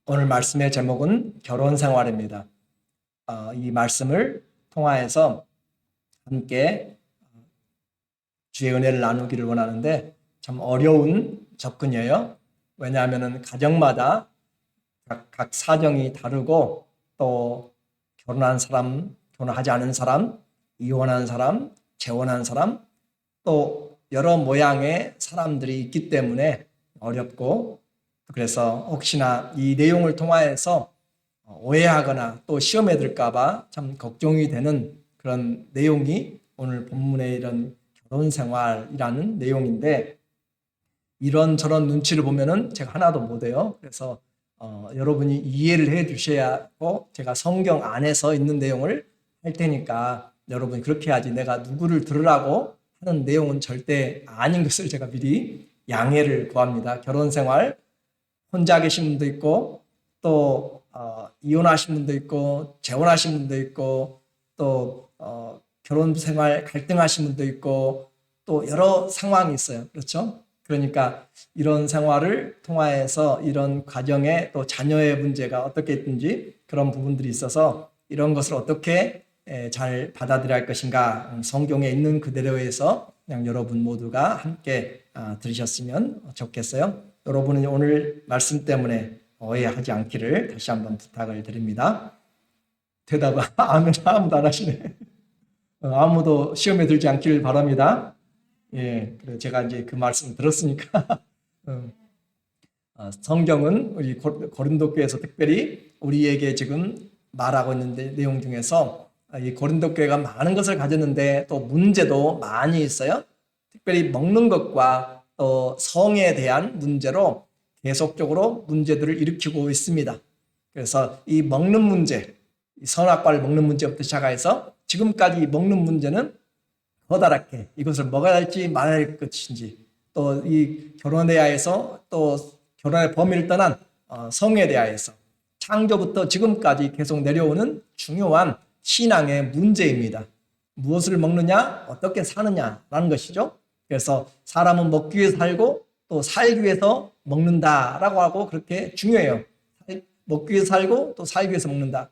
오늘 말씀의 제목은 결혼 생활입니다. 이 말씀을 통하여서 함께 주의 은혜를 나누기를 원하는데 참 어려운 접근이에요. 왜냐하면 가정마다 각 사정이 다르고 또 결혼한 사람, 결혼하지 않은 사람, 이혼한 사람, 재혼한 사람 또 여러 모양의 사람들이 있기 때문에 어렵고 그래서 혹시나 이 내용을 통하여서 오해하거나 또 시험에 들까봐 참 걱정이 되는 그런 내용이 오늘 본문의 이런 결혼 생활이라는 내용인데 이런저런 눈치를 보면은 제가 하나도 못해요. 그래서 여러분이 이해를 해 주셔야 하고 제가 성경 안에서 있는 내용을 할 테니까 여러분이 그렇게 해야지 내가 누구를 들으라고 하는 내용은 절대 아닌 것을 제가 미리 양해를 구합니다. 결혼 생활 혼자 계신 분도 있고 또 이혼하신 분도 있고 재혼하신 분도 있고 또 결혼 생활 갈등하신 분도 있고 또 여러 상황이 있어요. 그렇죠? 그러니까 이런 생활을 통하여서 이런 가정에 또 자녀의 문제가 어떻게 있든지 그런 부분들이 있어서 이런 것을 어떻게 잘 받아들여야 할 것인가 성경에 있는 그대로에서 그냥 여러분 모두가 함께 들으셨으면 좋겠어요. 여러분은 오늘 말씀 때문에 오해하지 않기를 다시 한번 부탁을 드립니다. 대답은 아멘 아무도 안 하시네. 아무도 시험에 들지 않기를 바랍니다. 예, 그래 제가 이제 그 말씀 들었으니까 성경은 우리 고린도 교회에서 특별히 우리에게 지금 말하고 있는 내용 중에서 이 고린도 교회가 많은 것을 가졌는데 또 문제도 많이 있어요. 특별히 먹는 것과 또 성에 대한 문제로 계속적으로 문제들을 일으키고 있습니다. 그래서 이 먹는 문제, 이 선악과를 먹는 문제부터 시작해서 지금까지 먹는 문제는 커다랗게 이것을 먹어야 할지 말아야 할 것인지 또 이 결혼에 대하여서 또 결혼의 범위를 떠난 성에 대하여서 창조부터 지금까지 계속 내려오는 중요한 신앙의 문제입니다. 무엇을 먹느냐, 어떻게 사느냐라는 것이죠. 그래서 사람은 먹기 위해서 살고 또 살기 위해서 먹는다라고 하고 그렇게 중요해요. 먹기 위해서 살고 또 살기 위해서 먹는다.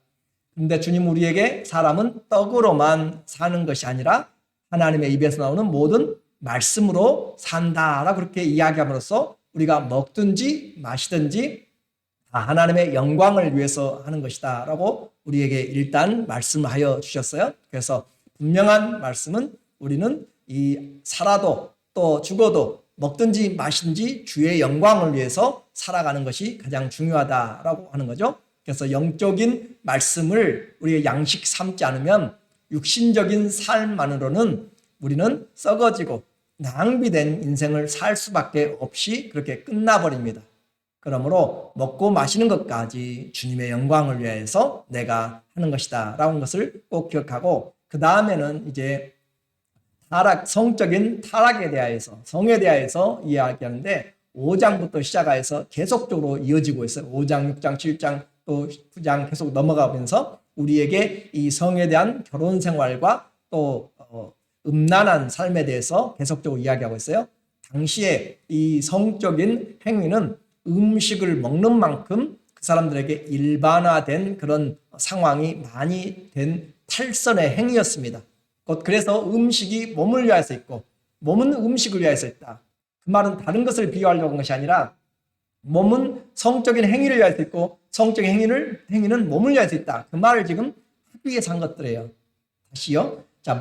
그런데 주님 우리에게 사람은 떡으로만 사는 것이 아니라 하나님의 입에서 나오는 모든 말씀으로 산다라고 그렇게 이야기함으로써 우리가 먹든지 마시든지 다 하나님의 영광을 위해서 하는 것이다 라고 우리에게 일단 말씀하여 주셨어요. 그래서 분명한 말씀은 우리는 이 살아도 또 죽어도 먹든지 마시든지 주의 영광을 위해서 살아가는 것이 가장 중요하다라고 하는 거죠. 그래서 영적인 말씀을 우리의 양식 삼지 않으면 육신적인 삶만으로는 우리는 썩어지고 낭비된 인생을 살 수밖에 없이 그렇게 끝나버립니다. 그러므로 먹고 마시는 것까지 주님의 영광을 위해서 내가 하는 것이다 라는 것을 꼭 기억하고 그 다음에는 이제 성적인 타락에 대하여서 성에 대하여서 이야기하는데 5장부터 시작해서 계속적으로 이어지고 있어요. 5장, 6장, 7장 또 9장 계속 넘어가면서 우리에게 이 성에 대한 결혼 생활과 또 음란한 삶에 대해서 계속적으로 이야기하고 있어요. 당시에 이 성적인 행위는 음식을 먹는 만큼 그 사람들에게 일반화된 그런 상황이 많이 된 탈선의 행위였습니다. 그래서 음식이 몸을 위하여서 있고 몸은 음식을 위하여서 있다. 그 말은 다른 것을 비유하려고 한 것이 아니라 몸은 성적인 행위를 위하여서 있고 성적인 행위는 몸을 위하여서 있다. 그 말을 지금 하기 위해서 한 것들이에요. 다시요. 자,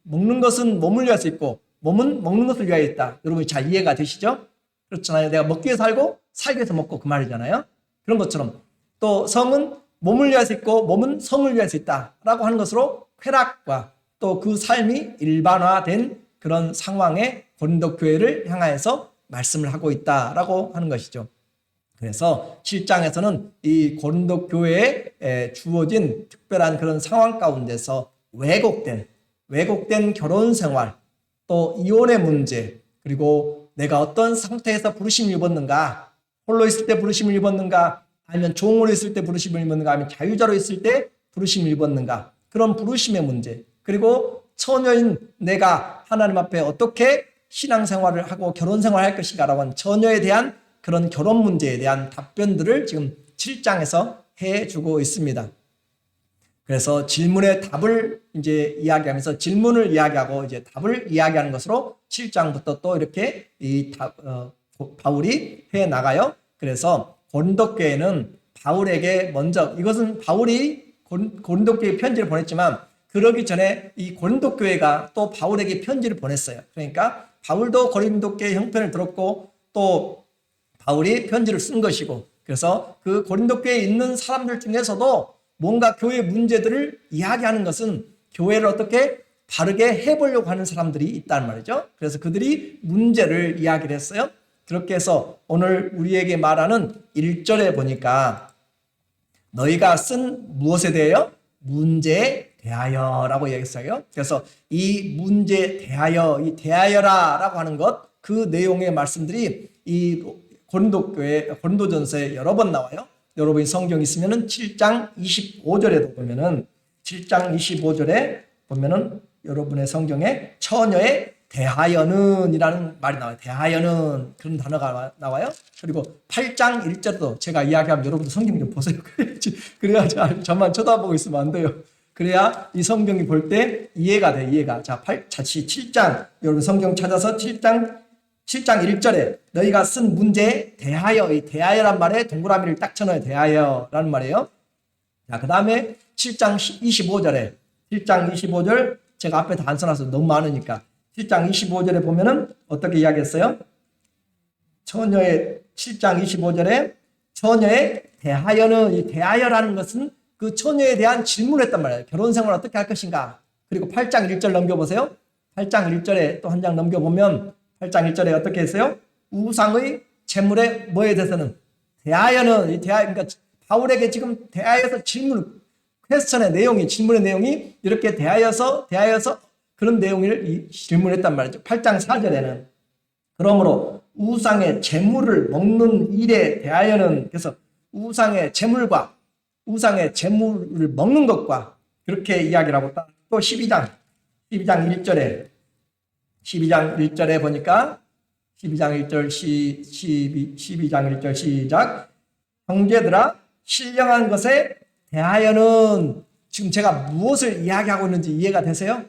먹는 것은 몸을 위해서 있고 몸은 먹는 것을 위하여 있다. 여러분 잘 이해가 되시죠? 그렇잖아요. 내가 먹기 위해서 살고 살기 위해서 먹고 그 말이잖아요. 그런 것처럼 또 성은 몸을 위해서 있고 몸은 성을 위해서 있다라고 하는 것으로 쾌락과 또 그 삶이 일반화된 그런 상황에 고린도 교회를 향하여서 말씀을 하고 있다라고 하는 것이죠. 그래서 7장에서는 이 고린도 교회에 주어진 특별한 그런 상황 가운데서 왜곡된 결혼 생활, 또 이혼의 문제, 그리고 내가 어떤 상태에서 부르심을 입었는가, 홀로 있을 때 부르심을 입었는가, 아니면 종으로 있을 때 부르심을 입었는가, 아니면 자유자로 있을 때 부르심을 입었는가, 그런 부르심의 문제, 그리고 처녀인 내가 하나님 앞에 어떻게 신앙생활을 하고 결혼생활을 할 것인가라고 하는 처녀에 대한 그런 결혼 문제에 대한 답변들을 지금 7장에서 해주고 있습니다. 그래서 질문의 답을 이제 이야기하면서 질문을 이야기하고 이제 답을 이야기하는 것으로 7장부터 또 이렇게 바울이 해 나가요. 그래서 고린도교회는 바울에게 먼저 이것은 바울이 고린도교회 편지를 보냈지만 그러기 전에 이 고린도교회가 또 바울에게 편지를 보냈어요. 그러니까 바울도 고린도교회 형편을 들었고 또 바울이 편지를 쓴 것이고 그래서 그 고린도교회에 있는 사람들 중에서도 뭔가 교회 문제들을 이야기하는 것은 교회를 어떻게 바르게 해보려고 하는 사람들이 있단 말이죠. 그래서 그들이 문제를 이야기를 했어요. 그렇게 해서 오늘 우리에게 말하는 1절에 보니까 너희가 쓴 무엇에 대하여? 문제에 대하여라고 얘기했어요. 그래서 이 문제에 대하여, 이 대하여라라고 하는 것, 그 내용의 말씀들이 이 고린도전서에 여러 번 나와요. 여러분이 성경 있으면은 7장 25절에도 보면은 7장 25절에 보면은 여러분의 성경에 처녀에 대하여는 이라는 말이 나와요. 대하여는 그런 단어가 나와요. 그리고 8장 1절도 제가 이야기하면 여러분도 성경 좀 보세요. 그래야지 저만 쳐다보고 있으면 안 돼요. 그래야 이 성경이 볼 때 이해가 돼, 이해가. 자, 7장 여러분 성경 찾아서 7장 1절에 너희가 쓴 문제에 대하여, 이 대하여란 말에 동그라미를 딱 쳐넣어요. 대하여라는 말이에요. 자, 그 다음에 7장 25절 제가 앞에 다 안 써놨어요. 너무 많으니까. 7장 25절에 보면은 어떻게 이야기했어요? 처녀의 7장 25절에 처녀에 대하여는, 이 대하여라는 것은 그 처녀에 대한 질문을 했단 말이에요. 결혼 생활 어떻게 할 것인가? 그리고 8장 1절 넘겨보세요. 8장 1절에 또 한 장 넘겨보면 8장 1절에 어떻게 했어요? 우상의 재물에 뭐에 대해서는 대하여는, 이 그러니까 바울에게 지금 대하여서 질문, 퀘스천의 내용이, 질문의 내용이 이렇게 대하여서 그런 내용을 질문했단 말이죠. 8장 4절에는 그러므로 우상의 재물을 먹는 일에 대하여는, 그래서 우상의 재물과 우상의 재물을 먹는 것과 그렇게 이야기를 하고, 또 12장 1절에 보니까 12장 1절 12장 1절 시작. 형제들아 신령한 것에 대하여는, 지금 제가 무엇을 이야기하고 있는지 이해가 되세요?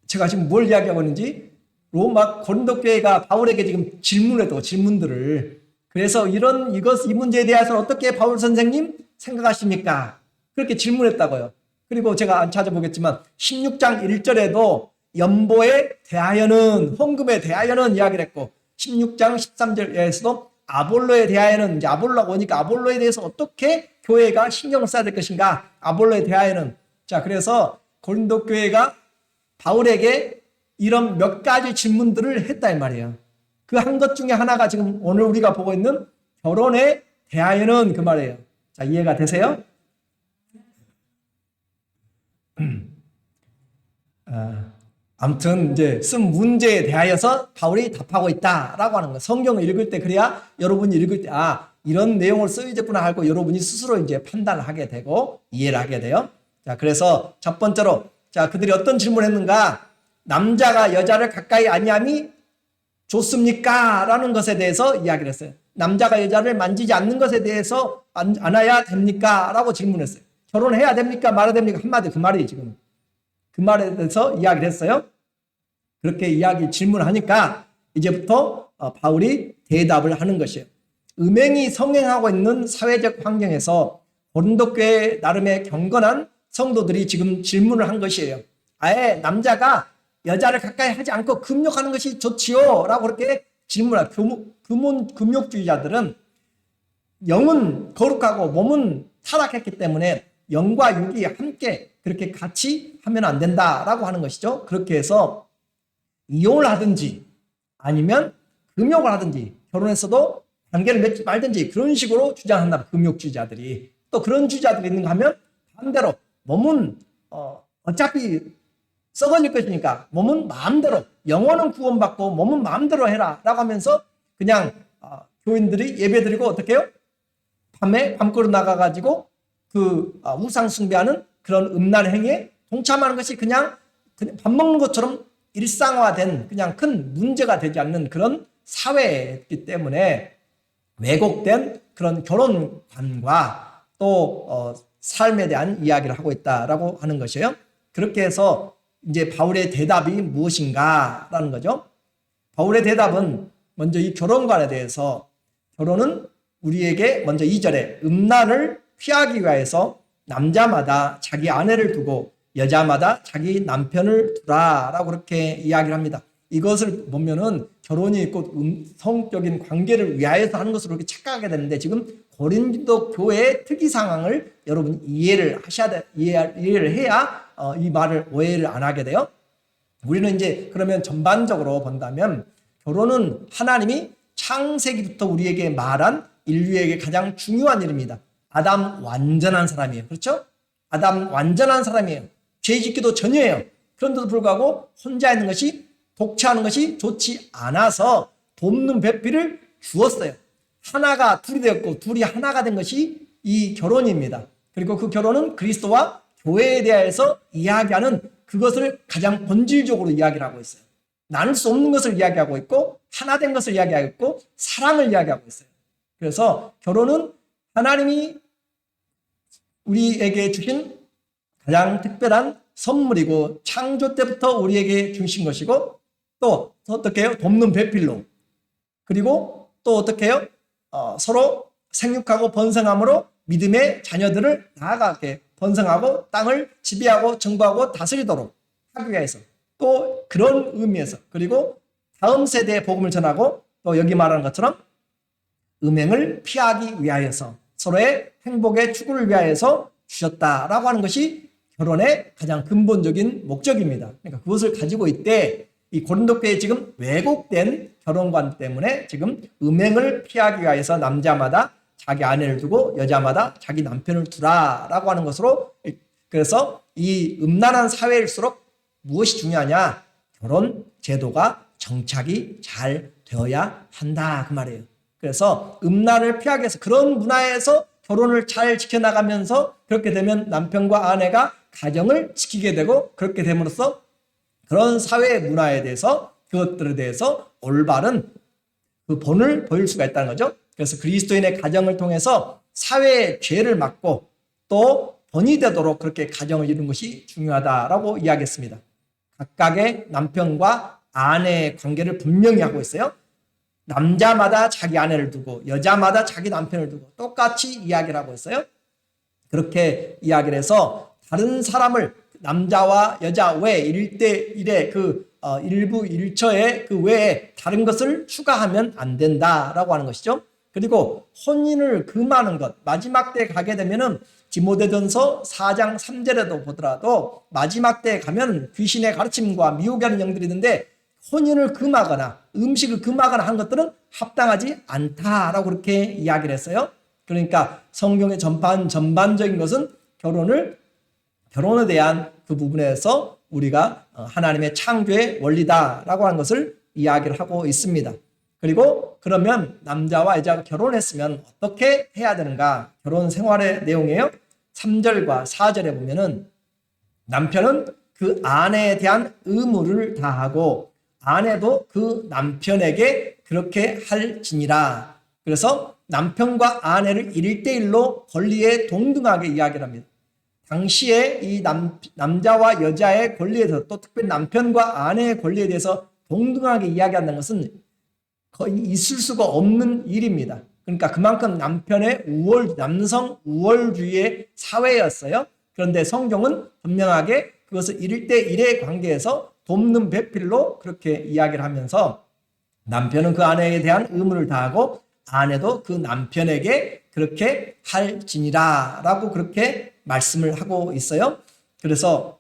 제가 지금 뭘 이야기하고 있는지, 로마 고린도교회가 바울에게 지금 질문들을, 그래서 이 문제에 대해서 어떻게 바울 선생님 생각하십니까? 그렇게 질문했다고요. 그리고 제가 찾아보겠지만 16장 1절에도 연보에 대하여는, 헌금에 대하여는 이야기를 했고 16장 13절에서도 아볼로에 대하여는, 이제 아볼로가 오니까 아볼로에 대해서 어떻게 교회가 신경을 써야 될 것인가, 아볼로에 대하여는. 자, 그래서 고린도 교회가 바울에게 이런 몇 가지 질문들을 했다 이 말이에요. 그 한 것 중에 하나가 지금 오늘 우리가 보고 있는 결혼에 대하여는 그 말이에요. 자, 이해가 되세요? 아무튼 이제 쓴 문제에 대하여서 바울이 답하고 있다라고 하는 거예요. 성경을 읽을 때, 그래야 여러분이 읽을 때 이런 내용을 써야겠구나 하고 여러분이 스스로 이제 판단을 하게 되고 이해를 하게 돼요. 자, 그래서 첫 번째로, 자, 그들이 어떤 질문을 했는가? 남자가 여자를 가까이 아니함이 좋습니까? 라는 것에 대해서 이야기를 했어요. 남자가 여자를 만지지 않는 것에 대해서 안아야 됩니까? 라고 질문했어요. 결혼해야 됩니까? 말아야 됩니까? 한마디 그 말이에요, 지금. 그 말에 대해서 이야기를 했어요. 그렇게 질문하니까 이제부터 바울이 대답을 하는 것이에요. 음행이 성행하고 있는 사회적 환경에서 고린도 교회 나름의 경건한 성도들이 지금 질문을 한 것이에요. 아예 남자가 여자를 가까이 하지 않고 금욕하는 것이 좋지요? 라고 그렇게 질문한, 금욕주의자들은 영은 거룩하고 몸은 타락했기 때문에 영과 육이 함께 그렇게 같이 하면 안 된다라고 하는 것이죠. 그렇게 해서 이혼을 하든지 아니면 금욕을 하든지 결혼했어도 관계를 맺지 말든지 그런 식으로 주장한다. 금욕주의자들이. 또 그런 주의자들이 있는가 하면 반대로 몸은 어차피 썩어질 것이니까 몸은 마음대로, 영혼은 구원받고 몸은 마음대로 해라 라고 하면서 그냥 교인들이 예배드리고 어떻게 해요? 밤거로 나가가지고 그 우상 숭배하는 그런 음란 행위에 동참하는 것이 그냥 밥 먹는 것처럼 일상화된, 그냥 큰 문제가 되지 않는 그런 사회이기 때문에 왜곡된 그런 결혼관과 또 삶에 대한 이야기를 하고 있다라고 하는 것이에요. 그렇게 해서 이제 바울의 대답이 무엇인가라는 거죠. 바울의 대답은 먼저 이 결혼관에 대해서, 결혼은 우리에게 먼저 2절에 음란을 피하기 위해서 남자마다 자기 아내를 두고 여자마다 자기 남편을 두라라고 그렇게 이야기를 합니다. 이것을 보면은 결혼이 곧 성적인 관계를 위하여서 하는 것으로 그렇게 착각하게 되는데, 지금 고린도 교회의 특이 상황을 여러분 이해를 해야 이 말을 오해를 안 하게 돼요. 우리는 이제 그러면 전반적으로 본다면 결혼은 하나님이 창세기부터 우리에게 말한 인류에게 가장 중요한 일입니다. 아담 완전한 사람이에요. 그렇죠? 아담 완전한 사람이에요. 죄 짓기도 전혀예요. 그런데도 불구하고 혼자 있는 것이, 독처하는 것이 좋지 않아서 돕는 배필을 주었어요. 하나가 둘이 되었고 둘이 하나가 된 것이 이 결혼입니다. 그리고 그 결혼은 그리스도와 교회에 대해서 이야기하는 그것을 가장 본질적으로 이야기를 하고 있어요. 나눌 수 없는 것을 이야기하고 있고 하나 된 것을 이야기하고 있고 사랑을 이야기하고 있어요. 그래서 결혼은 하나님이 우리에게 주신 가장 특별한 선물이고 창조 때부터 우리에게 주신 것이고, 또 어떻게 해요? 돕는 배필로, 그리고 또 어떻게 해요? 서로 생육하고 번성함으로 믿음의 자녀들을 나아가게 번성하고 땅을 지배하고 정부하고 다스리도록 하기 위해서, 또 그런 의미에서, 그리고 다음 세대에 복음을 전하고, 또 여기 말하는 것처럼 음행을 피하기 위하여서 서로의 행복의 추구를 위하여서 주셨다라고 하는 것이 결혼의 가장 근본적인 목적입니다. 그러니까 그것을 가지고 있대 이 고린도 교회에 지금 왜곡된 결혼관 때문에 지금 음행을 피하기 위해서 남자마다 자기 아내를 두고 여자마다 자기 남편을 두라라고 하는 것으로, 그래서 이 음란한 사회일수록 무엇이 중요하냐? 결혼 제도가 정착이 잘 되어야 한다 그 말이에요. 그래서 음란을 피하기 위해서 그런 문화에서 결혼을 잘 지켜나가면서, 그렇게 되면 남편과 아내가 가정을 지키게 되고, 그렇게 됨으로써 그런 사회 문화에 대해서, 그것들에 대해서 올바른 그 본을 보일 수가 있다는 거죠. 그래서 그리스도인의 가정을 통해서 사회의 죄를 막고 또 본이 되도록 그렇게 가정을 이루는 것이 중요하다라고 이야기했습니다. 각각의 남편과 아내의 관계를 분명히 하고 있어요. 남자마다 자기 아내를 두고 여자마다 자기 남편을 두고 똑같이 이야기를 하고 있어요. 그렇게 이야기를 해서 다른 사람을, 남자와 여자 외 1대1의 그 일부 일처의 그 외에 다른 것을 추가하면 안 된다라고 하는 것이죠. 그리고 혼인을 금하는 것, 마지막 때에 가게 되면은 디모데전서 4장 3절에도 보더라도 마지막 때에 가면 귀신의 가르침과 미혹에 하는 영들이 있는데, 혼인을 금하거나 음식을 금하거나 한 것들은 합당하지 않다라고 그렇게 이야기를 했어요. 그러니까 성경의 전반적인 것은 결혼에 대한 그 부분에서 우리가 하나님의 창조의 원리다라고 하는 것을 이야기를 하고 있습니다. 그리고 그러면 남자와 여자가 결혼했으면 어떻게 해야 되는가? 결혼 생활의 내용이에요. 3절과 4절에 보면은 남편은 그 아내에 대한 의무를 다하고 아내도 그 남편에게 그렇게 할지니라. 그래서 남편과 아내를 1대1로 권리에 동등하게 이야기를 합니다. 당시에 이 남자와 여자의 권리에 대해서, 또 특별히 남편과 아내의 권리에 대해서 동등하게 이야기한다는 것은 거의 있을 수가 없는 일입니다. 그러니까 그만큼 남성 우월주의의 사회였어요. 그런데 성경은 분명하게 그것을 1대1의 관계에서 돕는 배필로 그렇게 이야기를 하면서 남편은 그 아내에 대한 의무를 다하고 아내도 그 남편에게 그렇게 할지니라 라고 그렇게 말씀을 하고 있어요. 그래서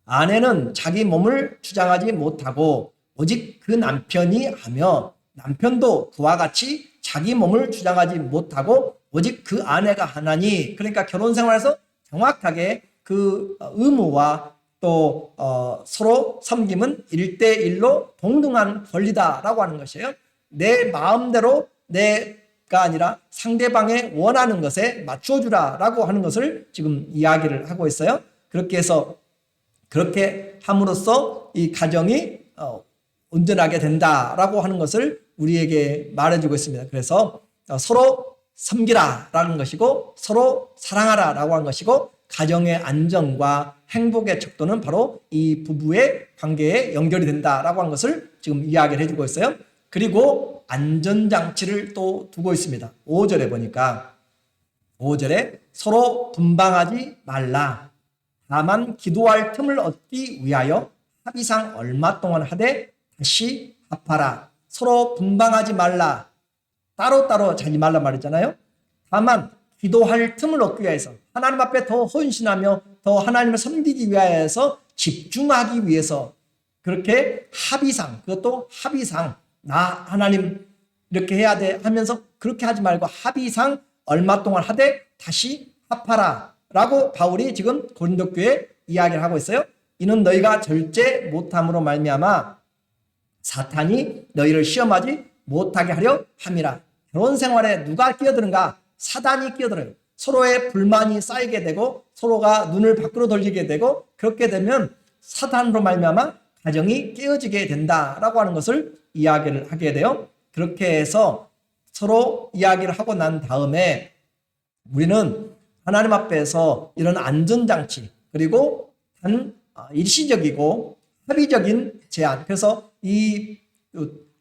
아내는 자기 몸을 주장하지 못하고 오직 그 남편이 하며, 남편도 그와 같이 자기 몸을 주장하지 못하고 오직 그 아내가 하나니. 그러니까 결혼 생활에서 정확하게 그 의무와 또 서로 섬김은 1대1로 동등한 권리다라고 하는 것이에요. 내 마음대로 내가 아니라 상대방의 원하는 것에 맞춰주라라고 하는 것을 지금 이야기를 하고 있어요. 그렇게 해서 그렇게 함으로써 이 가정이 온전하게 된다라고 하는 것을 우리에게 말해주고 있습니다. 그래서 서로 섬기라라는 것이고 서로 사랑하라라고 하는 것이고 가정의 안정과 행복의 척도는 바로 이 부부의 관계에 연결이 된다라고 하는 것을 지금 이야기를 해주고 있어요. 그리고 안전장치를 또 두고 있습니다. 5절에 보니까 5절에 서로 분방하지 말라. 다만 기도할 틈을 얻기 위하여 합의상 얼마 동안 하되 다시 합하라. 서로 분방하지 말라. 따로따로 자지 말라 말했잖아요. 다만 기도할 틈을 얻기 위해서 하나님 앞에 더 헌신하며 더 하나님을 섬기기 위하여서 집중하기 위해서 그렇게 합의상, 그것도 합의상 나 하나님 이렇게 해야 돼 하면서 그렇게 하지 말고 합의상 얼마 동안 하되 다시 합하라 라고 바울이 지금 고린도 교회에 이야기를 하고 있어요. 이는 너희가 절제 못함으로 말미암아 사탄이 너희를 시험하지 못하게 하려 함이라. 결혼 생활에 누가 끼어드는가? 사단이 끼어들어요. 서로의 불만이 쌓이게 되고 서로가 눈을 밖으로 돌리게 되고 그렇게 되면 사탄으로 말미암아 가정이 깨어지게 된다라고 하는 것을 이야기를 하게 돼요. 그렇게 해서 서로 이야기를 하고 난 다음에 우리는 하나님 앞에서 이런 안전장치 그리고 단 일시적이고 합의적인 제한, 그래서 이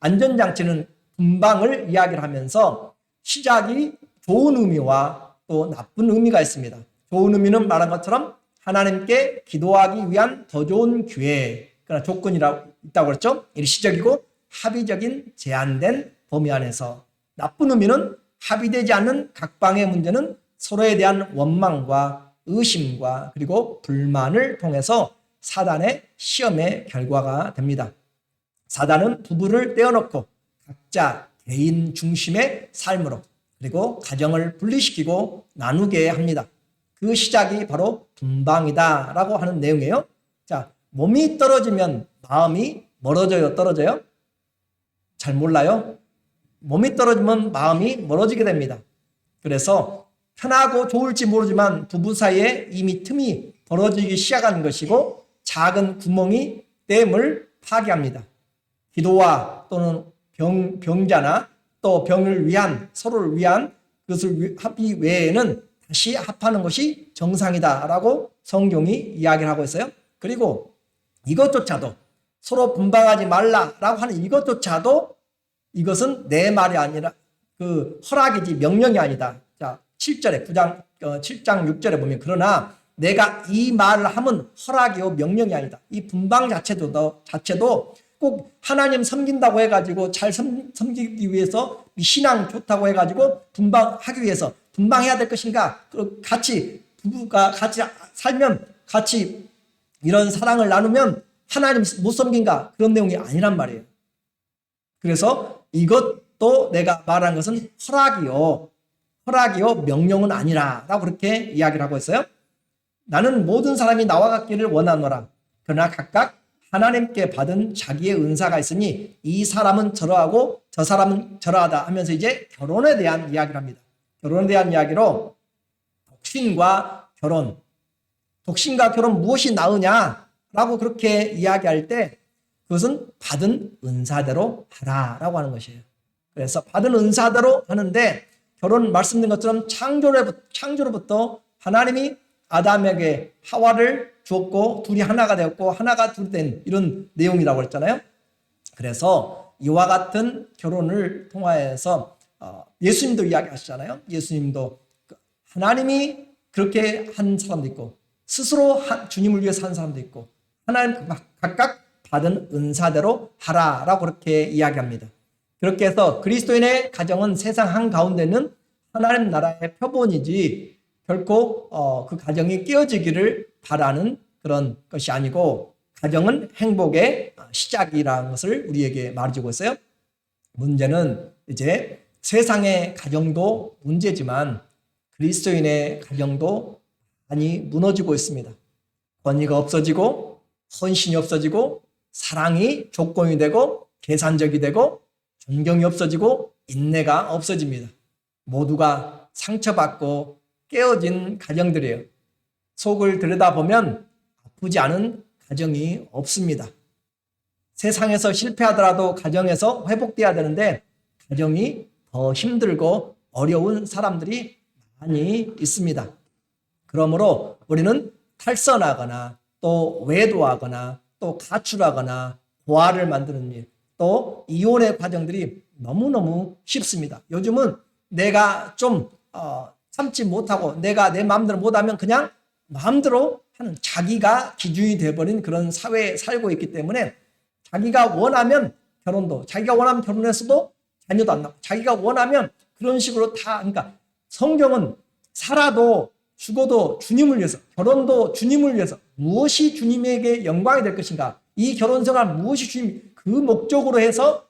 안전장치는 분방을 이야기를 하면서 시작이 좋은 의미와 또 나쁜 의미가 있습니다. 좋은 의미는 말한 것처럼 하나님께 기도하기 위한 더 좋은 기회, 그러나 조건이라고 있다고 그랬죠. 일시적이고 합의적인 제한된 범위 안에서. 나쁜 의미는 합의되지 않는 각방의 문제는 서로에 대한 원망과 의심과 그리고 불만을 통해서 사단의 시험의 결과가 됩니다. 사단은 부부를 떼어놓고 각자 개인 중심의 삶으로 그리고 가정을 분리시키고 나누게 합니다. 그 시작이 바로 분방이다라고 하는 내용이에요. 자, 몸이 떨어지면 마음이 멀어져요, 떨어져요? 잘 몰라요? 몸이 떨어지면 마음이 멀어지게 됩니다. 그래서 편하고 좋을지 모르지만 부부 사이에 이미 틈이 벌어지기 시작하는 것이고 작은 구멍이 댐을 파괴합니다. 기도와 또는 병자나 또 병을 위한 서로를 위한 그것을 합의 외에는 다시 합하는 것이 정상이다라고 성경이 이야기를 하고 있어요. 그리고 이것조차도 서로 분방하지 말라라고 하는 이것조차도 이것은 내 말이 아니라 그 허락이지 명령이 아니다. 자, 7장 6절에 보면 그러나 내가 이 말을 하면 허락이요 명령이 아니다. 이 분방 자체도 꼭 하나님 섬긴다고 해가지고 잘 섬기기 위해서 신앙 좋다고 해가지고 분방하기 위해서 분방해야 될 것인가? 같이 부부가 같이 살면 같이 이런 사랑을 나누면 하나님 못 섬긴가? 그런 내용이 아니란 말이에요. 그래서 이것도 내가 말한 것은 허락이요 명령은 아니라라고 그렇게 이야기를 하고 있어요. 나는 모든 사람이 나와 같기를 원하노라. 그러나 각각 하나님께 받은 자기의 은사가 있으니 이 사람은 저러하고 저 사람은 저러하다 하면서 이제 결혼에 대한 이야기를 합니다. 결혼에 대한 이야기로 독신과 결혼 무엇이 나으냐라고 그렇게 이야기할 때 그것은 받은 은사대로 하라라고 하는 것이에요. 그래서 받은 은사대로 하는데 결혼 말씀드린 것처럼 창조로부터 하나님이 아담에게 하와를 주었고 둘이 하나가 되었고 하나가 둘이 된 이런 내용이라고 했잖아요. 그래서 이와 같은 결혼을 통하여서 예수님도 이야기하시잖아요. 예수님도 하나님이 그렇게 한 사람도 있고 스스로 주님을 위해서 한 사람도 있고 하나님 각각 받은 은사대로 하라라고 그렇게 이야기합니다. 그렇게 해서 그리스도인의 가정은 세상 한가운데는 하나님 나라의 표본이지 결코 그 가정이 깨어지기를 바라는 그런 것이 아니고 가정은 행복의 시작이라는 것을 우리에게 말해주고 있어요. 문제는 이제 세상의 가정도 문제지만 그리스도인의 가정도 많이 무너지고 있습니다. 권위가 없어지고 헌신이 없어지고 사랑이 조건이 되고 계산적이 되고 존경이 없어지고 인내가 없어집니다. 모두가 상처받고 깨어진 가정들이에요. 속을 들여다보면 아프지 않은 가정이 없습니다. 세상에서 실패하더라도 가정에서 회복돼야 되는데 가정이 더 힘들고 어려운 사람들이 많이 있습니다. 그러므로 우리는 탈선하거나 또 외도하거나 또 가출하거나 고아를 만드는 일, 또 이혼의 과정들이 너무너무 쉽습니다. 요즘은 내가 좀 참지 못하고 내가 내 마음대로 못하면 그냥 마음대로 하는, 자기가 기준이 되어버린 그런 사회에 살고 있기 때문에 자기가 원하면 결혼도, 자기가 원하면 결혼해서도 자녀도 안 낳고, 자기가 원하면 그런 식으로 다. 그러니까 성경은 살아도 죽어도 주님을 위해서, 결혼도 주님을 위해서, 무엇이 주님에게 영광이 될 것인가, 이 결혼생활 무엇이 주님, 그 목적으로 해서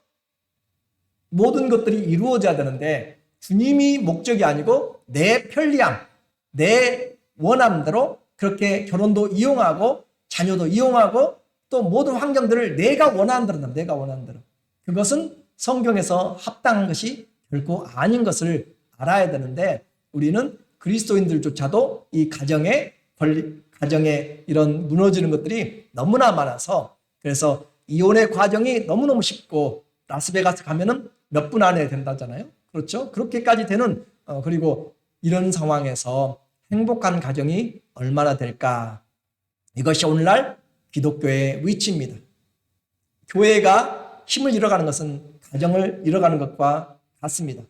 모든 것들이 이루어져야 되는데, 주님이 목적이 아니고 내 편리함, 내 원함대로 그렇게 결혼도 이용하고 자녀도 이용하고 또 모든 환경들을 내가 원하는 대로, 내가 원하는 대로. 그것은 성경에서 합당한 것이 결코 아닌 것을 알아야 되는데, 우리는 그리스도인들조차도 이 가정의 이런 무너지는 것들이 너무나 많아서, 그래서 이혼의 과정이 너무너무 쉽고, 라스베가스 가면은 몇 분 안에 된다잖아요. 그렇죠? 그렇게까지 되는, 그리고 이런 상황에서 행복한 가정이 얼마나 될까? 이것이 오늘날 기독교의 위치입니다. 교회가 힘을 잃어가는 것은 가정을 잃어가는 것과 같습니다.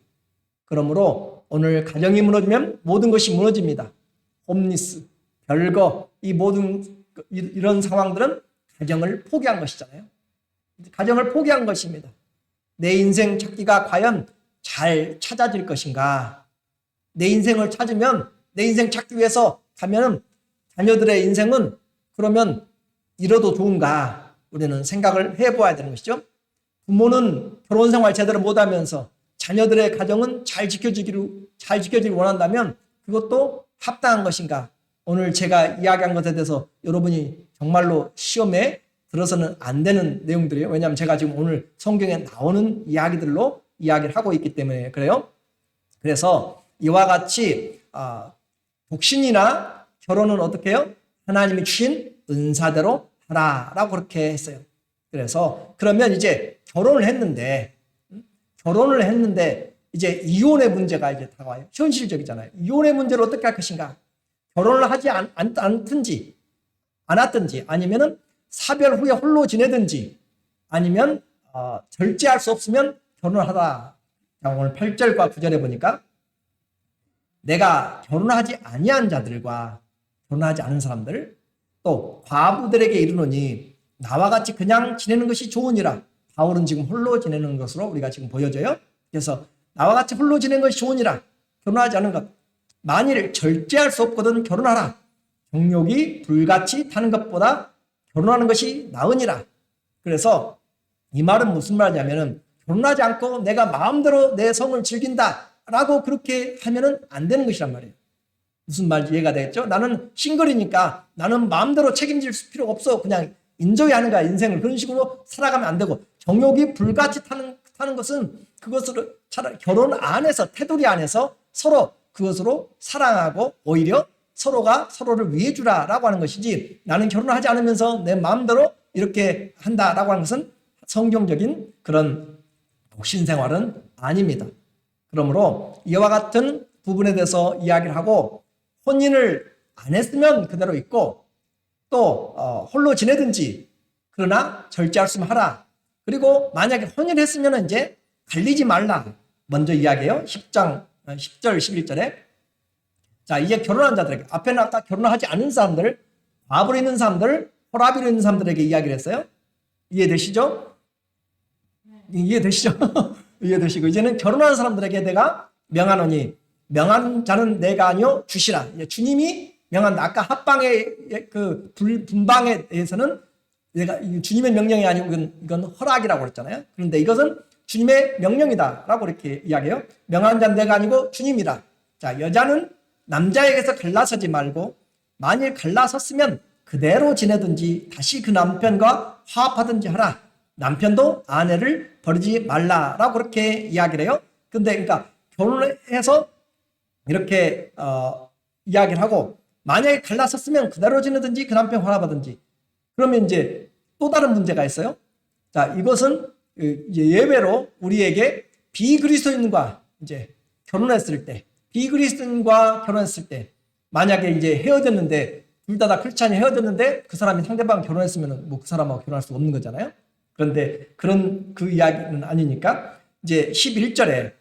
그러므로 오늘 가정이 무너지면 모든 것이 무너집니다. 홈리스, 별거, 이 모든 이런 상황들은 가정을 포기한 것이잖아요. 가정을 포기한 것입니다. 내 인생 찾기가 과연 잘 찾아질 것인가? 내 인생을 찾으면, 내 인생 찾기 위해서 가면은 자녀들의 인생은 그러면 잃어도 좋은가? 우리는 생각을 해보아야 되는 것이죠. 부모는 결혼 생활 제대로 못하면서 자녀들의 가정은 잘 지켜지기를 원한다면 그것도 합당한 것인가? 오늘 제가 이야기한 것에 대해서 여러분이 정말로 시험에 들어서는 안 되는 내용들이에요. 왜냐하면 제가 지금 오늘 성경에 나오는 이야기들로 이야기를 하고 있기 때문에 그래요. 그래서 이와 같이 독신이나 결혼은 어떻게 해요? 하나님이 주신 은사대로 하라라고 그렇게 했어요. 그래서 그러면 이제 결혼을 했는데 이제 이혼의 문제가 이제 다가와요. 현실적이잖아요. 이혼의 문제를 어떻게 할 것인가? 결혼을 하지 않든지 아니면은 사별 후에 홀로 지내든지, 아니면 절제할 수 없으면 결혼을 하라. 오늘 8절과 9절에 보니까 내가 결혼하지 아니한 자들과 결혼하지 않은 사람들, 또 과부들에게 이르노니 나와 같이 그냥 지내는 것이 좋으니라. 바울은 지금 홀로 지내는 것으로 우리가 지금 보여져요. 그래서 나와 같이 홀로 지내는 것이 좋으니라. 결혼하지 않은 것. 만일 절제할 수 없거든 결혼하라. 정욕이 불같이 타는 것보다 결혼하는 것이 나으니라. 그래서 이 말은 무슨 말이냐면은, 결혼하지 않고 내가 마음대로 내 성을 즐긴다라고 그렇게 하면은 안 되는 것이란 말이에요. 무슨 말인지 이해가 되겠죠? 나는 싱글이니까 나는 마음대로 책임질 필요가 없어. 그냥 인조이하는 거야, 인생을. 그런 식으로 살아가면 안 되고, 정욕이 불같이 타는 것은 그것으로 차라리 결혼 안에서, 테두리 안에서 서로 그것으로 사랑하고 오히려 서로가 서로를 위해 주라라고 하는 것이지, 나는 결혼을 하지 않으면서 내 마음대로 이렇게 한다라고 하는 것은 성경적인 그런 독신 생활은 아닙니다. 그러므로 이와 같은 부분에 대해서 이야기를 하고, 혼인을 안 했으면 그대로 있고, 또 홀로 지내든지, 그러나 절제할 수 있으면 하라. 그리고 만약에 혼인했으면 이제 갈리지 말라. 먼저 이야기해요. 10절 11절에. 자, 이제 결혼한 자들에게, 앞에는 아까 결혼을 하지 않은 사람들, 과부로 있는 사람들, 홀아비로 있는 사람들에게 이야기를 했어요. 이해되시죠? 이해되시죠? 이해되시고, 이제는 결혼한 사람들에게 내가 명하노니, 명한 자는 내가 아니요 주시라. 주님이 명한다. 아까 합방의 그 분방에 대해서는 내가 주님의 명령이 아니고 이건 허락이라고 그랬잖아요. 그런데 이것은 주님의 명령이다라고 이렇게 이야기해요. 명한 자는 내가 아니고 주님이라. 자, 여자는 남자에게서 갈라서지 말고, 만일 갈라섰으면 그대로 지내든지 다시 그 남편과 화합하든지 하라. 남편도 아내를 버리지 말라라고 그렇게 이야기를 해요. 근데 그러니까 결혼을 해서 이렇게 이야기를 하고, 만약에 갈라섰으면 그대로 지내든지 그 남편 화합하든지. 그러면 이제 또 다른 문제가 있어요. 자, 이것은 이제 예외로 우리에게 비그리스도인과 이제 결혼했을 때, 비그리스도인과 결혼했을 때, 만약에 이제 헤어졌는데, 둘 다 크리스찬이 헤어졌는데, 그 사람이 상대방 결혼했으면 뭐 그 사람하고 결혼할 수 없는 거잖아요. 그런데 그런 그 이야기는 아니니까, 이제 11절에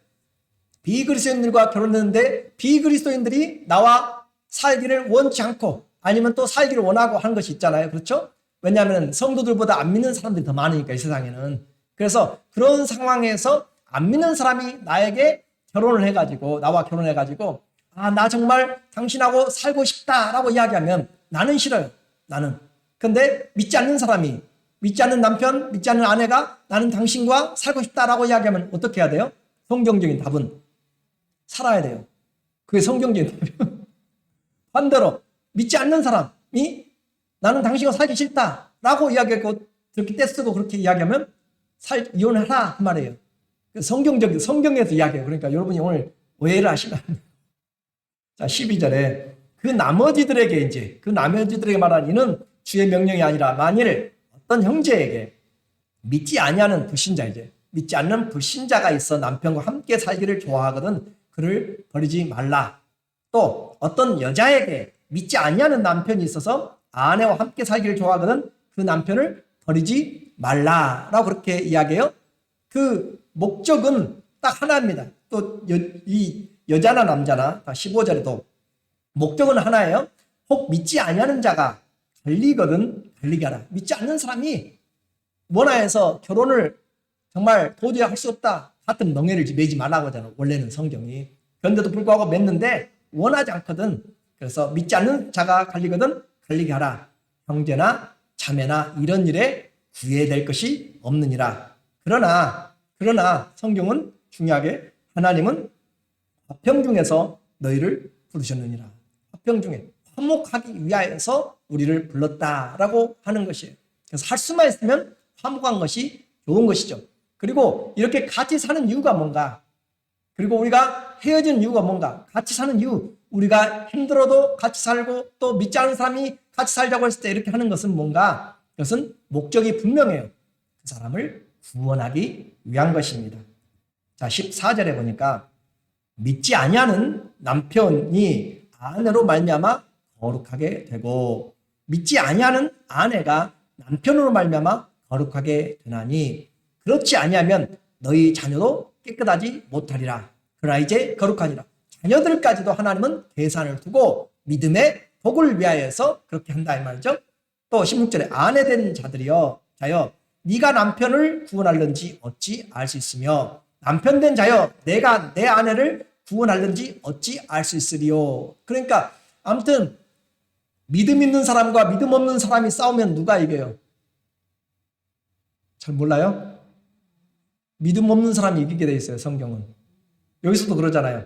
비그리스도인들과 결혼했는데, 비그리스도인들이 나와 살기를 원치 않고, 아니면 또 살기를 원하고 하는 것이 있잖아요. 그렇죠? 왜냐하면 성도들보다 안 믿는 사람들이 더 많으니까, 이 세상에는. 그래서 그런 상황에서 안 믿는 사람이 나에게 결혼을 해가지고, 나와 결혼해가지고, 아, 나 정말 당신하고 살고 싶다라고 이야기하면 나는 싫어요. 나는. 근데 믿지 않는 사람이, 믿지 않는 남편, 믿지 않는 아내가 나는 당신과 살고 싶다라고 이야기하면 어떻게 해야 돼요? 성경적인 답은 살아야 돼요. 그게 성경적인 답이에요. 반대로 믿지 않는 사람이 나는 당신과 살기 싫다라고 이야기하고 그렇게 떼쓰고 그렇게 이야기하면 이혼하라 그 말이에요. 성경에서 이야기해요. 그러니까 여러분이 오늘 오해를 하시면 안 돼요. 자, 12절에 그 나머지들에게 말한 이는 주의 명령이 아니라 만일 어떤 형제에게 믿지 아니하는 불신자, 믿지 않는 불신자가 있어 남편과 함께 살기를 좋아하거든 그를 버리지 말라. 또 어떤 여자에게 믿지 아니하는 남편이 있어서 아내와 함께 살기를 좋아하거든 그 남편을 버리지 말라라고 그렇게 이야기해요. 그 목적은 딱 하나입니다. 또 이 여자나 남자나 15절에도 목적은 하나예요. 혹 믿지 아니하는 자가 걸리거든 걸리게 하라. 믿지 않는 사람이 원하여서 결혼을 정말 도저히 할 수 없다 같은 명예를 매지 말라고 하잖아요. 원래는 성경이. 그런데도 불구하고 맺는데 원하지 않거든. 그래서 믿지 않는 자가 걸리거든 걸리게 하라. 형제나 자매나 이런 일에 구애될 것이 없느니라. 그러나 성경은 중요하게 하나님은 화평 중에서 너희를 부르셨느니라. 화평 중에 화목하기 위하여서 우리를 불렀다라고 하는 것이에요. 그래서 할 수만 있으면 화목한 것이 좋은 것이죠. 그리고 이렇게 같이 사는 이유가 뭔가? 그리고 우리가 헤어지는 이유가 뭔가? 같이 사는 이유. 우리가 힘들어도 같이 살고 또 믿지 않는 사람이 같이 살자고 했을 때 이렇게 하는 것은 뭔가? 그것은 목적이 분명해요. 그 사람을 구원하기 위한 것입니다. 자, 14절에 보니까 믿지 아니하는 남편이 아내로 말미암아 거룩하게 되고 믿지 아니하는 아내가 남편으로 말미암아 거룩하게 되나니 그렇지 아니하면 너희 자녀도 깨끗하지 못하리라. 그러나 이제 거룩하니라. 자녀들까지도 하나님은 계산을 두고 믿음의 복을 위하여서 그렇게 한다 이 말이죠. 또 16절에 아내 된 자들이여 자여 네가 남편을 구원할는지 어찌 알 수 있으며 남편 된 자여 내가 내 아내를 구원할는지 어찌 알 수 있으리요. 그러니까 아무튼 믿음 있는 사람과 믿음 없는 사람이 싸우면 누가 이겨요? 잘 몰라요? 믿음 없는 사람이 이기게 돼 있어요. 성경은. 여기서도 그러잖아요.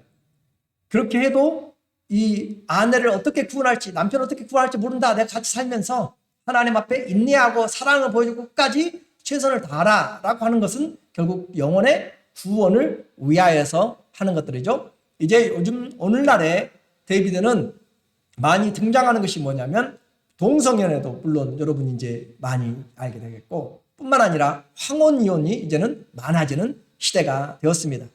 그렇게 해도 이 아내를 어떻게 구원할지 남편을 어떻게 구원할지 모른다. 내가 같이 살면서 하나님 앞에 인내하고 사랑을 보여주고 끝까지 최선을 다하라 라고 하는 것은 결국 영혼의 구원을 위하여서 하는 것들이죠. 이제 요즘 오늘날에 데이비드는 많이 등장하는 것이 뭐냐면 동성연애도 물론 여러분이 이제 많이 알게 되겠고 뿐만 아니라 황혼이혼이 이제는 많아지는 시대가 되었습니다.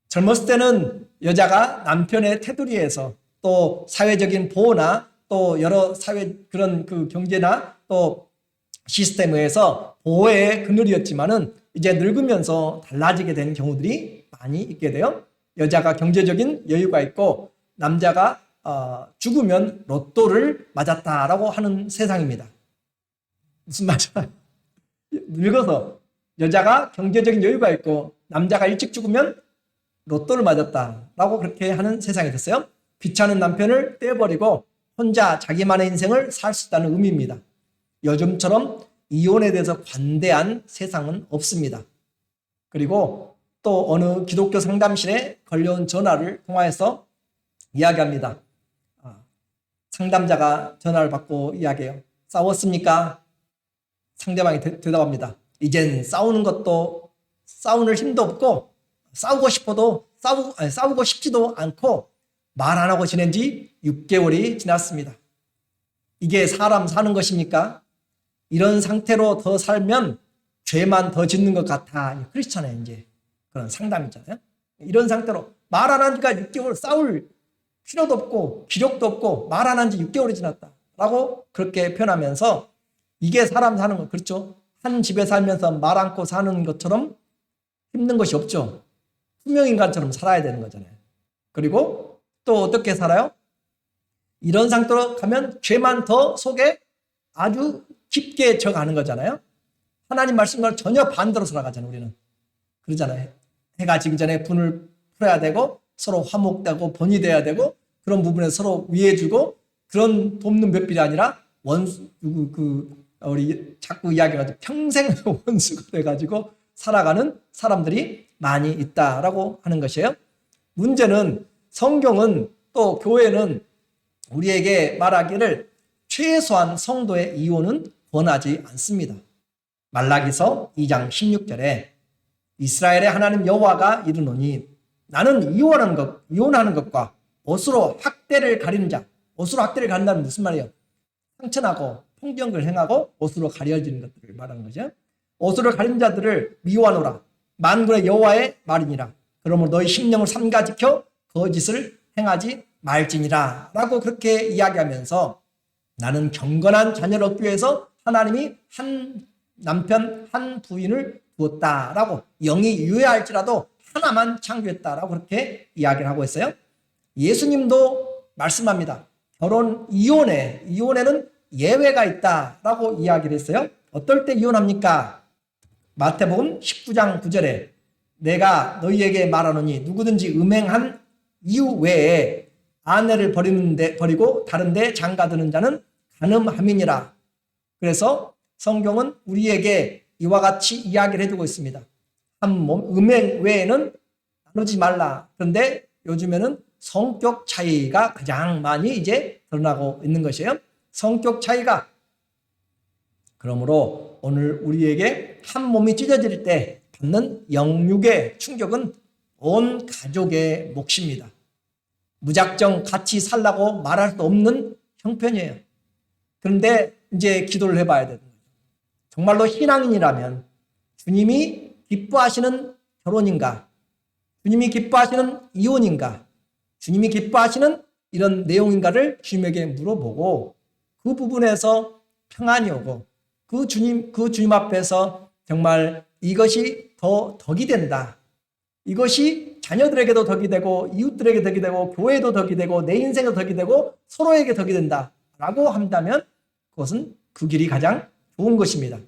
젊었을 때는 여자가 남편의 테두리에서 또 사회적인 보호나 또 여러 사회 그런 그 경제나 또 시스템에 의해서 보호의 그늘이었지만은 이제 늙으면서 달라지게 된 경우들이 많이 있게 돼요. 여자가 경제적인 여유가 있고 남자가 죽으면 로또를 맞았다라고 하는 세상입니다. 무슨 말이야? 늙어서 여자가 경제적인 여유가 있고 남자가 일찍 죽으면 로또를 맞았다라고 그렇게 하는 세상이 됐어요. 귀찮은 남편을 떼어버리고 혼자 자기만의 인생을 살 수 있다는 의미입니다. 요즘처럼 이혼에 대해서 관대한 세상은 없습니다. 그리고 또 어느 기독교 상담실에 걸려온 전화를 통화해서 이야기합니다. 상담자가 전화를 받고 이야기해요. 싸웠습니까? 상대방이 대답합니다. 이젠 싸우는 것도 싸우는 힘도 없고 싸우고 싶어도 싸우고 싶지도 않고 말 안 하고 지낸 지 6개월이 지났습니다. 이게 사람 사는 것입니까? 이런 상태로 더 살면 죄만 더 짓는 것 같아. 그렇잖아요, 이제. 그런 상담 있잖아요. 이런 상태로 말 안 한 지가 6개월, 싸울 필요도 없고 기력도 없고 말 안 한 지 6개월이 지났다 라고 그렇게 표현하면서 이게 사람 사는 거, 그렇죠? 한 집에 살면서 말 않고 사는 것처럼 힘든 것이 없죠. 투명인간처럼 살아야 되는 거잖아요. 그리고 또 어떻게 살아요? 이런 상태로 가면 죄만 더 속에 아주 깊게 져가는 거잖아요. 하나님 말씀과 전혀 반대로 살아가잖아요. 우리는 그러잖아요. 해가 지기 전에 분을 풀어야 되고 서로 화목되고 번이 돼야 되고 그런 부분에 서로 위해주고 그런 돕는 몇필이 아니라 원수 우리 자꾸 이야기하죠. 평생 원수가 돼가지고 살아가는 사람들이 많이 있다라고 하는 것이에요. 문제는 성경은 또 교회는 우리에게 말하기를 최소한 성도의 이혼은 권하지 않습니다. 말라기서 2장 16절에 이스라엘의 하나님 여호와가 이르노니 나는 이혼하는 것과 옷으로 학대를 가리는 자, 옷으로 학대를 가린다는 무슨 말이에요? 상처나고 폭력을 행하고 옷으로 가려지는 것들을 말하는 거죠. 옷으로 가린 자들을 미워하노라. 만군의 여호와의 말이니라. 그러므로 너희 심령을 삼가지켜 거짓을 행하지 말지니라 라고 그렇게 이야기하면서 나는 경건한 자녀를 얻기 위해서 하나님이 한 남편 한 부인을 두었다라고 영이 유해할지라도 하나만 창조했다라고 그렇게 이야기를 하고 있어요. 예수님도 말씀합니다. 이혼에는 예외가 있다라고 이야기를 했어요. 어떨 때 이혼합니까? 마태복음 19장 9절에 내가 너희에게 말하노니 누구든지 음행한 이유 외에 아내를 버리고 다른 데 장가드는 자는 간음함이니라. 그래서 성경은 우리에게 이와 같이 이야기를 해두고 있습니다. 음행 외에는 나누지 말라. 그런데 요즘에는 성격 차이가 가장 많이 이제 드러나고 있는 것이에요. 성격 차이가. 그러므로 오늘 우리에게 한 몸이 찢어질 때 받는 영육의 충격은 온 가족의 몫입니다. 무작정 같이 살라고 말할 수 없는 형편이에요. 그런데 이제 기도를 해봐야 되는 거예요. 정말로 신앙인이라면 주님이 기뻐하시는 결혼인가? 주님이 기뻐하시는 이혼인가? 주님이 기뻐하시는 이런 내용인가를 주님에게 물어보고 그 부분에서 평안이 오고 그 주님 앞에서 정말 이것이 더 덕이 된다. 이것이 자녀들에게도 덕이 되고 이웃들에게 덕이 되고 교회에도 덕이 되고 내 인생에도 덕이 되고 서로에게 덕이 된다라고 한다면 그것은 그 길이 가장 좋은 것입니다.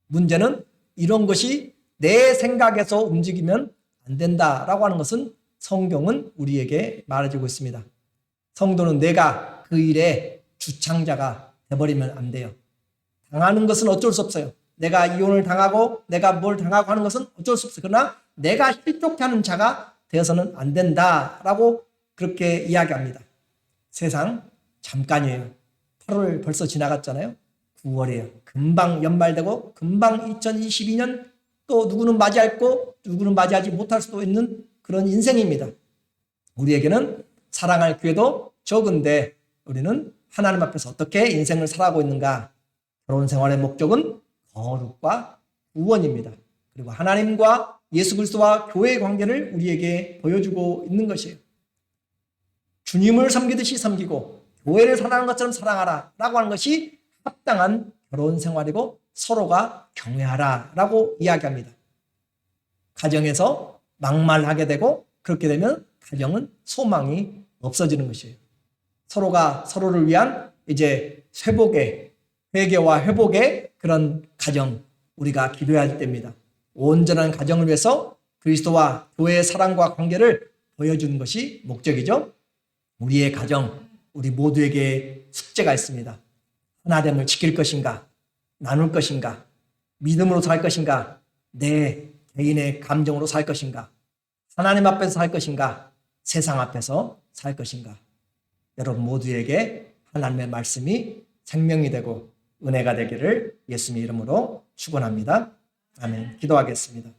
문제는 이런 것이 내 생각에서 움직이면 안 된다라고 하는 것은 성경은 우리에게 말해주고 있습니다. 성도는 내가 그 일의 주창자가 되어버리면 안 돼요. 당하는 것은 어쩔 수 없어요. 내가 이혼을 당하고 내가 뭘 당하고 하는 것은 어쩔 수 없어요. 그러나 내가 실족해 하는 자가 되어서는 안 된다라고 그렇게 이야기합니다. 세상 잠깐이에요. 8월 벌써 지나갔잖아요. 9월이에요. 금방 연말되고 금방 2022년 또 누구는 맞이했고 누구는 맞이하지 못할 수도 있는 그런 인생입니다. 우리에게는 사랑할 기회도 적은데 우리는 하나님 앞에서 어떻게 인생을 살아가고 있는가? 결혼 생활의 목적은 거룩과 구원입니다. 그리고 하나님과 예수 그리스도와 교회의 관계를 우리에게 보여주고 있는 것이에요. 주님을 섬기듯이 섬기고 교회를 사랑하는 것처럼 사랑하라 라고 하는 것이 합당한 결혼 생활이고 서로가 경외하라 라고 이야기합니다. 가정에서 막말하게 되고 그렇게 되면 가정은 소망이 없어지는 것이에요. 서로가 서로를 위한 이제 회개와 회복의 그런 가정 우리가 기도해야 됩니다. 온전한 가정을 위해서 그리스도와 교회의 사랑과 관계를 보여주는 것이 목적이죠. 우리의 가정, 우리 모두에게 숙제가 있습니다. 하나됨을 지킬 것인가? 나눌 것인가? 믿음으로 살 것인가? 내 개인의 감정으로 살 것인가? 하나님 앞에서 살 것인가? 세상 앞에서 살 것인가? 여러분 모두에게 하나님의 말씀이 생명이 되고 은혜가 되기를 예수님의 이름으로 축원합니다. 아멘. 기도하겠습니다.